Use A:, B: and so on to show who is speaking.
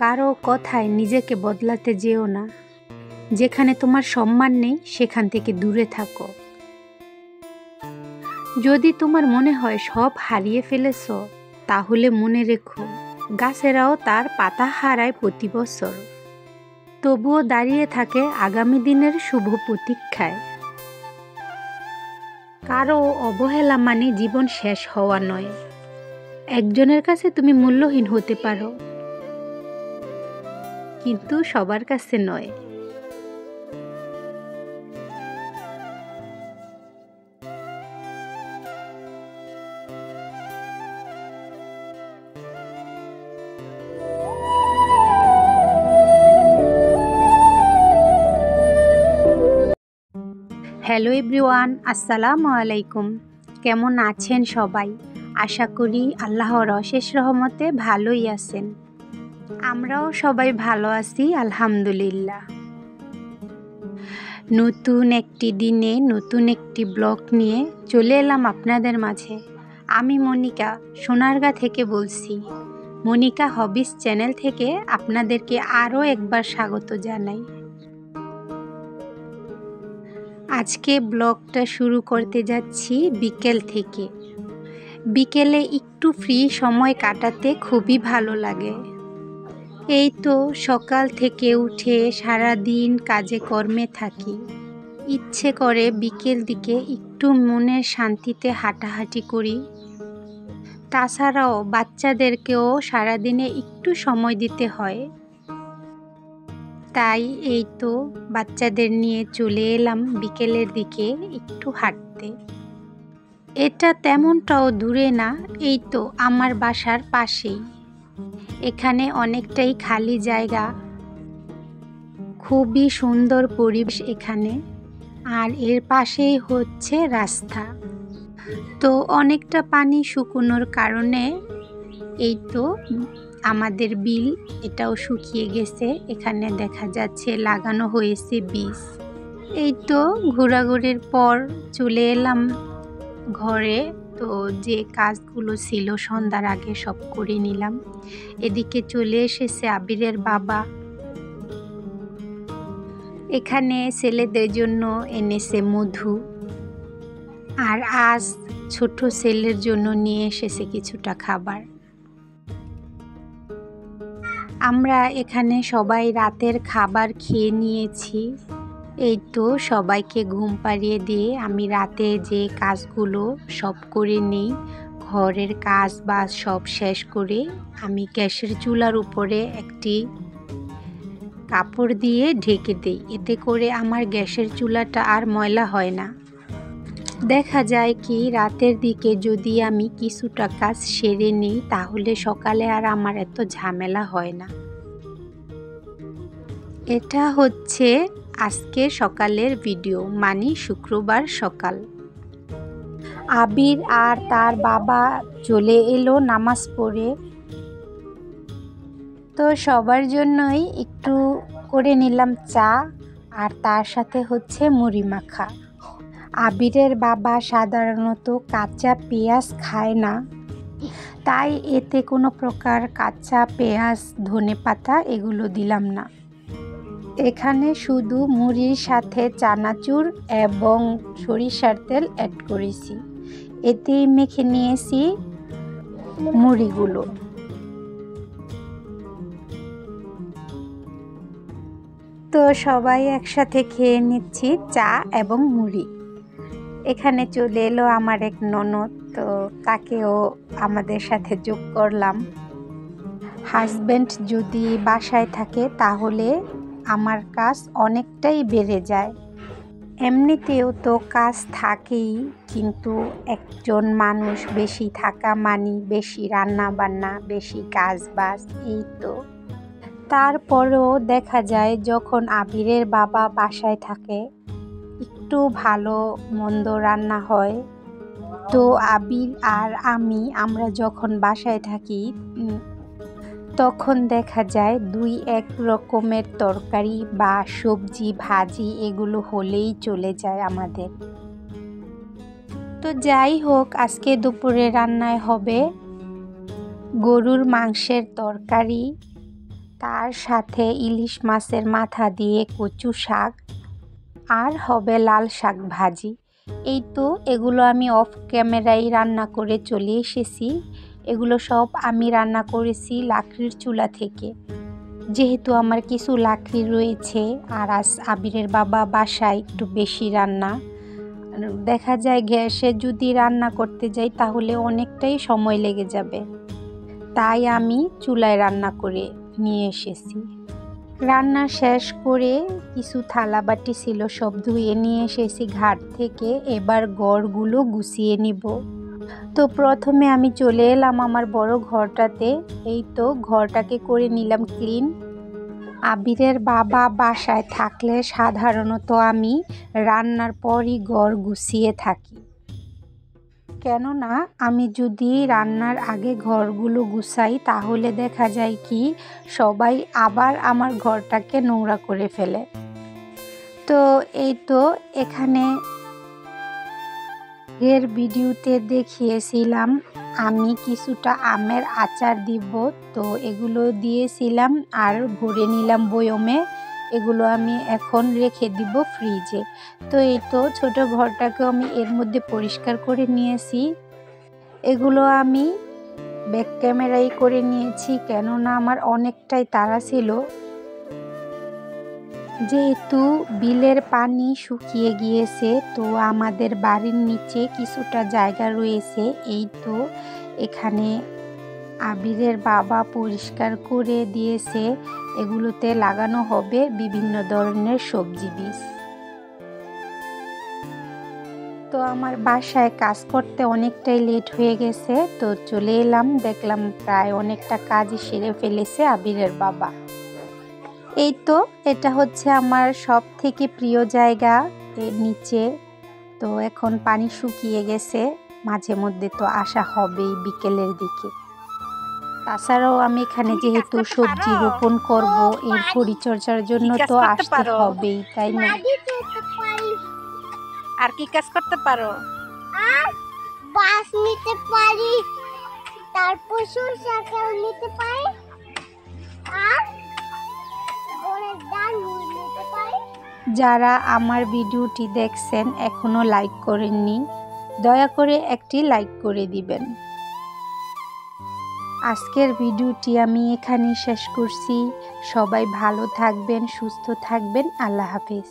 A: কারো কথায় নিজেকে বদলাতে যেও না। যেখানে তোমার সম্মান নেই সেখান থেকে দূরে থাকো। যদি তোমার মনে হয় সব হারিয়ে ফেলেছ, তাহলে মনে রেখো গাছেরাও তার পাতা হারায় প্রতি বছর, তবুও দাঁড়িয়ে থাকে আগামী দিনের শুভ প্রতীক্ষায়। কারো অবহেলা মানে জীবন শেষ হওয়া নয়। একজনের কাছে তুমি মূল্যহীন হতে পারো, কিন্তু সবার কাছে নয়। হ্যালো এভরিওয়ান, আসসালামু আলাইকুম। কেমন আছেন সবাই? আশা করি আল্লাহর অশেষ রহমতে ভালোই আছেন। আমরাও সবাই ভালো আছি আলহামদুলিল্লাহ। নতুন একটি দিনে নতুন একটি ব্লগ নিয়ে চলে এলাম আপনাদের মাঝে। আমি মনিকা সোনারগাঁ থেকে বলছি। মনিকা হবিস চ্যানেল থেকে আপনাদেরকে আরও একবার স্বাগত জানাই। আজকে ব্লগটা শুরু করতে যাচ্ছি বিকেল থেকে। বিকেলে একটু ফ্রি সময় কাটাতে খুবই ভালো লাগে। এই তো সকাল থেকে উঠে সারা দিন কাজে কর্মে থাকি। ইচ্ছে করে বিকেল দিকে একটু মনের শান্তিতে হাঁটাহাঁটি করি। তাছাড়াও বাচ্চাদেরকেও সারাদিনে একটু সময় দিতে হয়। তাই এই তো বাচ্চাদের নিয়ে চলে এলাম বিকেলের দিকে একটু হাঁটতে। এটা তেমনটাও দূরে না, এই তো আমার বাসার পাশেই। এখানে অনেকটাই খালি জায়গা, খুবই সুন্দর পরিবেশ এখানে। আর এর পাশেই হচ্ছে রাস্তা। তো অনেকটা পানি শুকনোর কারণে এই তো আমাদের বিল এটাও শুকিয়ে গেছে। এখানে দেখা যাচ্ছে লাগানো হয়েছে বীজ। এই তো ঘোরাঘুরির পর চলে এলাম ঘরে। তো যে কাজগুলো ছিল সন্ধ্যার আগে সব করে নিলাম। এদিকে চলে এসেছে আবিরের বাবা। এখানে ছেলেদের জন্য এনেছে মধু, আর আজ ছোট ছেলের জন্য নিয়ে এসেছে কিছুটা খাবার। আমরা এখানে সবাই রাতের খাবার খেয়ে নিয়েছি। এই তো সবাইকে ঘুম পাড়িয়ে দিয়ে আমি রাতে যে কাজগুলো সব করে নেই, ঘরের কাজ বাজ সব শেষ করে আমি গ্যাসের চুলার উপরে একটি কাপড় দিয়ে ঢেকে দিই। এতে করে আমার গ্যাসের চুলাটা আর ময়লা হয় না। দেখা যায় কি রাতের দিকে যদি আমি কিছুটা কাজ সেরে নিই, তাহলে সকালে আর আমার এত ঝামেলা হয় না। এটা হচ্ছে আজকে সকালের ভিডিও, মানে শুক্রবার সকাল। আবির আর তার বাবা চলে এলো নামাজ পড়ে। তো সবার জন্যই একটু করে নিলাম চা, আর তার সাথে হচ্ছে মুড়ি মাখা। আবিরের বাবা সাধারণত কাঁচা পেঁয়াজ খায় না, তাই এতে কোনো প্রকার কাঁচা পেঁয়াজ ধনেপাতা এগুলো দিলাম না। এখানে শুধু মুড়ির সাথে চানাচুর এবং সরিষার তেল অ্যাড করেছি। এতেই মেখে নিয়েছি মুড়িগুলো। তো সবাই একসাথে খেয়ে নিচ্ছি চা এবং মুড়ি। এখানে চলে এলো আমার এক ননদ, তো তাকেও আমাদের সাথে যোগ করলাম। হাজব্যান্ড যদি বাসায় থাকে তাহলে আমার কাজ অনেকটাই বেড়ে যায়। এমনিতেও তো কাজ থাকেই, কিন্তু একজন মানুষ বেশি থাকা মানে বেশি রান্না বান্না, বেশি কাজ বাজ, এই তো। তারপরেও দেখা যায় যখন আবিরের বাবা বাসায় থাকে একটু ভালো মন্দ রান্না হয়। তো আবির আর আমরা যখন বাসায় থাকি তখন দেখা যায় দুই এক রকমের তরকারি বা সবজি ভাজি এগুলো হলেই চলে যায় আমাদের। তো যাই হোক, আজকে দুপুরে রান্নায় হবে গরুর মাংসের তরকারি, তার সাথে ইলিশ মাছের মাথা দিয়ে কচু শাক আর হবে লাল শাক ভাজি। এই তো এগুলো আমি অফ ক্যামেরায় রান্না করে চলে এসেছি। এগুলো সব আমি রান্না করেছি লাকড়ির চুলা থেকে, যেহেতু আমার কিছু লাকড়ি রয়েছে। আর আজ আবিরের বাবা বাসায় একটু বেশি রান্না, দেখা যায় গ্যাসে যদি রান্না করতে যাই তাহলে অনেকটাই সময় লেগে যাবে, তাই আমি চুলায় রান্না করে নিয়ে এসেছি। রান্না শেষ করে কিছু থালা বাটি ছিল সব ধুয়ে নিয়ে এসেছি ঘাট থেকে। এবার ঘরগুলো গুছিয়ে নিব। তো প্রথমে আমি চলে এলাম আমার বড় ঘরটাতে। এই তো ঘরটাকে করে নিলাম ক্লিন। আবিরের বাবা বাসায় থাকলে সাধারণত আমি রান্নার পরই ঘর গুছিয়ে থাকি, কেননা আমি যদি রান্নার আগে ঘরগুলো গুছাই তাহলে দেখা যায় কি সবাই আবার আমার ঘরটাকে নোংরা করে ফেলে। তো এই তো এখানে এর ভিডিওতে দেখিয়েছিলাম আমি কিছুটা আমের আচার দিব, তো এগুলো দিয়েছিলাম আর ভরে নিলাম বয়মে। এগুলো আমি এখন রেখে দিব ফ্রিজে। তো এই তো ছোট ঘরটাকে আমি এর মধ্যে পরিষ্কার করে নিয়েছি। এগুলো আমি ব্যাক ক্যামেরায় করে নিয়েছি, কেননা আমার অনেকটাই তাড়া ছিল। যেহেতু বিলের পানি শুকিয়ে গিয়েছে, তো আমাদের বাড়ির নিচে কিছুটা জায়গা রয়েছে। এই তো এখানে আবিরের বাবা পরিষ্কার করে দিয়েছে। এগুলোতে লাগানো হবে বিভিন্ন ধরনের সবজি বীজ। তো আমার বাসায় কাজ করতে অনেকটাই লেট হয়ে গেছে, তো চলে এলাম, দেখলাম প্রায় অনেকটা কাজই সেরে ফেলেছে আবিরের বাবা। এই তো এটা হচ্ছে আমার সব থেকে প্রিয় জায়গা এর নিচে। তো এখন পানি শুকিয়ে গেছে, মাঝে মধ্যে তো আসা হবেই বিকেলের দিকে। তাছাড়াও আমি এখানে যেহেতু সবজি রোপণ করব, এর পরিচর্যার জন্য তো আসতে হবেই, তাই না?
B: আর কি কাজ করতে পারো?
C: আর বাস নিতে পারি, তারপর সরষা নিতে পারি, আর অনেক ডাল নিতে পারি।
A: যারা আমার ভিডিওটি দেখছেন এখনো লাইক করেননি, দয়া করে একটি লাইক করে দিবেন। আজকের ভিডিওটি আমি এখানেই শেষ করছি। সবাই ভালো থাকবেন, সুস্থ থাকবেন। আল্লাহ হাফেজ।